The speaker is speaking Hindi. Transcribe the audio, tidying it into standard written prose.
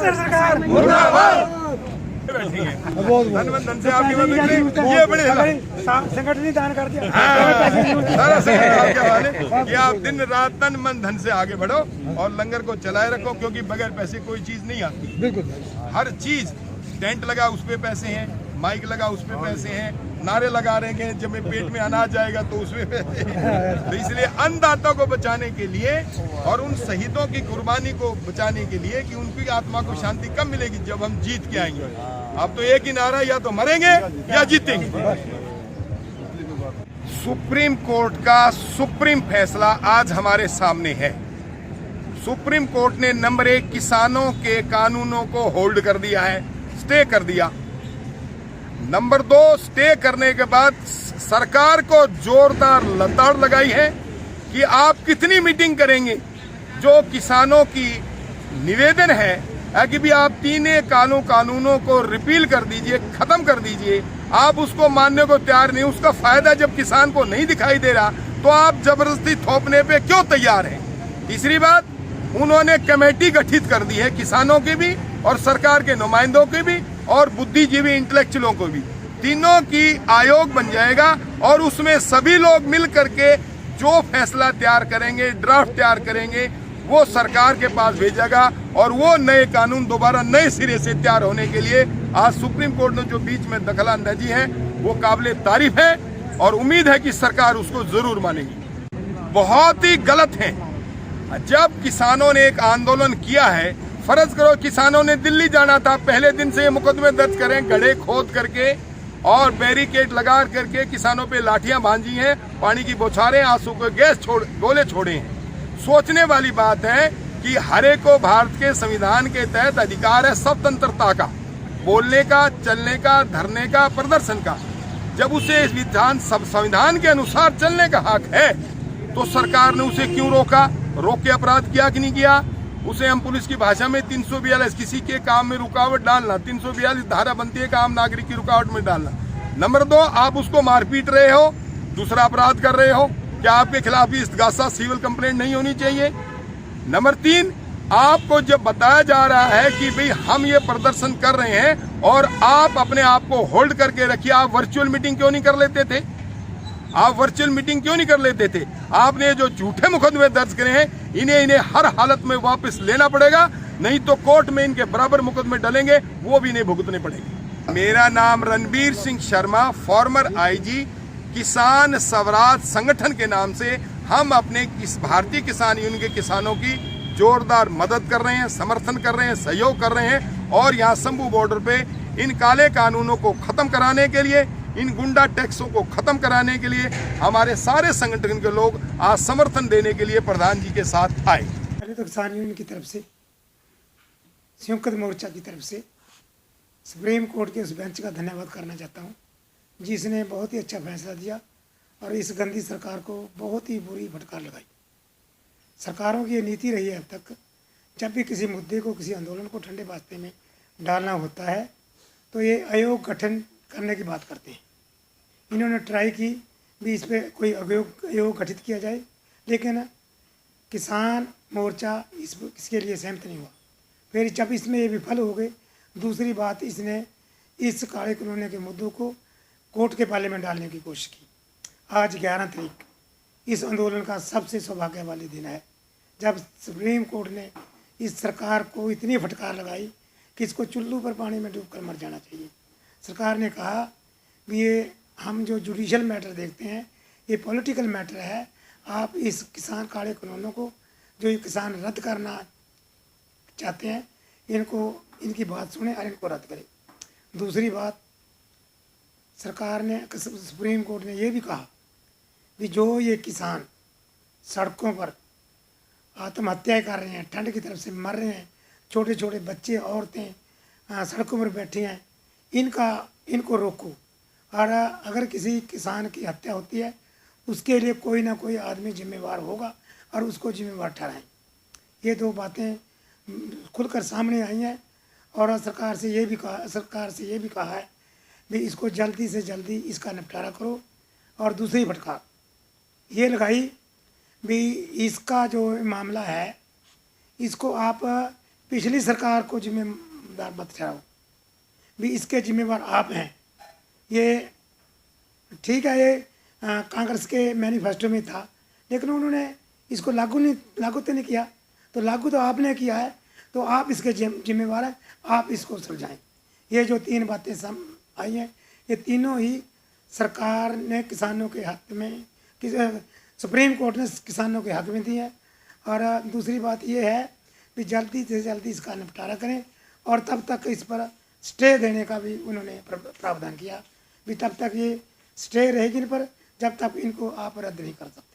सरकार धन से आपकी मदद करें। ये बड़े संगठन ही दान कर दिया। सारा संगठन आपके हवाले कि आप दिन रात तन मन धन से आगे बढ़ो और लंगर को चलाए रखो, क्योंकि बगैर पैसे कोई चीज नहीं आती। बिल्कुल हर चीज, टेंट लगा उस पे पैसे हैं, माइक लगा उस पे पैसे हैं, नारे लगा रहे हैं जब पेट में अनाज जाएगा तो उसमें पैसे हैं। तो इसलिए अन्नदाता को बचाने के लिए और उन शहीदों की कुर्बानी को बचाने के लिए कि उनकी आत्मा को शांति कब मिलेगी, जब हम जीत के आएंगे। अब तो एक ही नारा, या तो मरेंगे या जीतेंगे। सुप्रीम कोर्ट का सुप्रीम फैसला आज हमारे सामने है। सुप्रीम कोर्ट ने नंबर 1 किसानों के कानूनों को होल्ड कर दिया है, स्टे कर दिया। नंबर 2, स्टे करने के बाद सरकार को जोरदार लताड़ लगाई है कि आप कितनी मीटिंग करेंगे। जो किसानों की निवेदन है कि भी आप 3 कानूनों को रिपील कर दीजिए, खत्म कर दीजिए, आप उसको मानने को तैयार नहीं। उसका फायदा जब किसान को नहीं दिखाई दे रहा तो आप जबरदस्ती थोपने पे क्यों तैयार हैं। तीसरी बात, उन्होंने कमेटी गठित कर दी है किसानों की भी और सरकार के नुमाइंदों की भी और बुद्धिजीवी इंटेलेक्चुअलों को भी। तीनों की आयोग बन जाएगा और उसमें सभी लोग मिल करके जो फैसला तैयार करेंगे, ड्राफ्ट तैयार करेंगे, वो सरकार के पास भेजेगा और वो नए कानून दोबारा नए सिरे से तैयार होने के लिए आज सुप्रीम कोर्ट ने जो बीच में दखलंदाजी है वो काबिले तारीफ है और उम्मीद है कि सरकार उसको जरूर मानेगी। बहुत ही गलत है। जब किसानों ने एक आंदोलन किया है, फर्ज करो किसानों ने दिल्ली जाना था, पहले दिन से ये मुकदमे दर्ज करें, गड्ढे खोद करके और बैरिकेड लगा करके किसानों पे लाठियां बांधी हैं, पानी की बौछारें, आंसू के गैस गोले छोड़े हैं। सोचने वाली बात है कि हर एक को भारत के संविधान के तहत अधिकार है स्वतंत्रता का, बोलने का, चलने का, धरने का, प्रदर्शन का। जब उसे संविधान के अनुसार चलने का हक है तो सरकार ने उसे क्यों रोका? रोक के अपराध किया कि नहीं किया? उसे हम पुलिस की भाषा में 342 किसी के काम में रुकावट डालना, 342 धारा बनती है काम नागरिक की रुकावट में डालना। नंबर 2, आप उसको मारपीट रहे हो, दूसरा अपराध कर रहे हो, क्या आपके खिलाफ भी इस्तगासा सिविल कंप्लेंट नहीं होनी चाहिए? नंबर 3, आपको जब बताया जा रहा है कि भाई हम ये प्रदर्शन कर रहे हैं और आप अपने आप को होल्ड करके रखिए, आप वर्चुअल मीटिंग क्यों नहीं कर लेते थे? आप वर्चुअल मीटिंग क्यों नहीं कर लेते थे? आपने जो झूठे मुकदमे दर्ज करे हैं इन्हें हर हालत में वापस लेना पड़ेगा, नहीं तो कोर्ट में इनके बराबर मुकदमे डलेंगे, वो भी नहीं भुगतने पड़ेंगे। मेरा नाम रणबीर सिंह शर्मा, फॉर्मर आईजी, किसान स्वराज संगठन के नाम से हम अपने भारतीय किसान यूनियन के किसानों की जोरदार मदद कर रहे हैं, समर्थन कर रहे हैं, सहयोग कर रहे हैं और यहाँ शंभू बॉर्डर पे इन काले कानूनों को खत्म कराने के लिए, इन गुंडा टैक्सों को खत्म कराने के लिए हमारे सारे संगठन के लोग आज समर्थन देने के लिए प्रधान जी के साथ आए। पहले तो किसान यूनियन की तरफ से, संयुक्त मोर्चा की तरफ से सुप्रीम कोर्ट के उस बेंच का धन्यवाद करना चाहता हूँ जिसने बहुत ही अच्छा फैसला दिया और इस गंदी सरकार को बहुत ही बुरी फटकार लगाई। सरकारों की ये नीति रही है अब तक, जब भी किसी मुद्दे को, किसी आंदोलन को ठंडे बास्ते में डालना होता है तो ये आयोग गठन करने की बात करते हैं। इन्होंने ट्राई की भी इस पर कोई आयोग गठित किया जाए, लेकिन किसान मोर्चा इसके लिए सहमत नहीं हुआ। फिर जब इसमें ये विफल हो गए, दूसरी बात, इसने इस काले कानून के मुद्दों को कोर्ट के पाले में डालने की कोशिश की। आज 11 तारीख इस आंदोलन का सबसे सौभाग्य वाले दिन है जब सुप्रीम कोर्ट ने इस सरकार को इतनी फटकार लगाई कि इसको चुल्लू पर पानी में डूब कर मर जाना चाहिए। सरकार ने कहा भी ये हम जो जुडिशल मैटर देखते हैं ये पॉलिटिकल मैटर है, आप इस किसान काले कानूनों को जो ये किसान रद्द करना चाहते हैं इनकी बात सुने और इनको रद्द करें। दूसरी बात, सरकार ने, सुप्रीम कोर्ट ने ये भी कहा कि जो ये किसान सड़कों पर आत्महत्याएं कर रहे हैं, ठंड की तरफ से मर रहे हैं, छोटे छोटे बच्चे, औरतें सड़कों पर बैठी हैं, इनको रोको और अगर किसी किसान की हत्या होती है उसके लिए कोई ना कोई आदमी जिम्मेवार होगा और उसको जिम्मेवार ठहराएं। ये 2 बातें खुलकर सामने आई हैं और सरकार से ये भी कहा है भी इसको जल्दी से जल्दी इसका निपटारा करो। और दूसरी फटकार ये लगाई भी इसका जो मामला है इसको आप पिछली सरकार को जिम्मेदार मत ठहराओ, भी इसके जिम्मेवार आप हैं। ये ठीक है, ये कांग्रेस के मैनिफेस्टो में था, लेकिन उन्होंने इसको लागू तो नहीं किया। तो लागू तो आपने किया है, तो आप इसके जिम्मेवार हैं, आप इसको सुलझाएं। ये जो 3 बातें आई हैं, ये तीनों ही सरकार ने किसानों के हक में, सुप्रीम कोर्ट ने किसानों के हक में दी है। और दूसरी बात ये है कि जल्दी से जल्दी इसका निपटारा करें, और तब तक इस पर स्टे देने का भी उन्होंने प्रावधान किया, भी तब तक ये स्टे रहेगी इन पर जब तक इनको आप रद्द नहीं कर सकते।